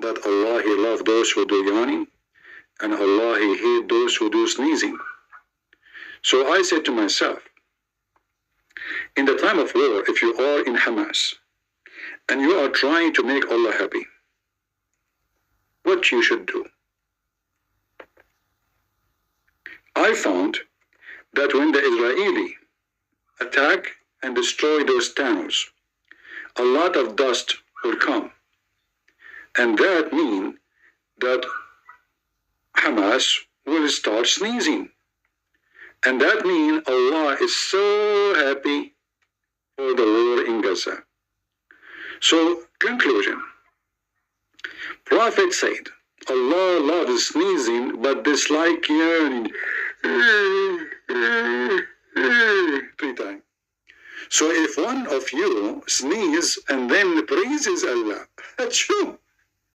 that Allah, He loves those who do yawning, and Allah, He hates those who do sneezing. So I said to myself, in the time of war, if you are in Hamas, and you are trying to make Allah happy, what you should do? I found that when the Israeli attack and destroy those towns, a lot of dust will come. And that means that Hamas will start sneezing. And that means Allah is so happy for the war in Gaza. So, conclusion. Prophet said, Allah loves sneezing but dislike yawning. 3 times. So if one of you sneeze and then praises Allah, achoo,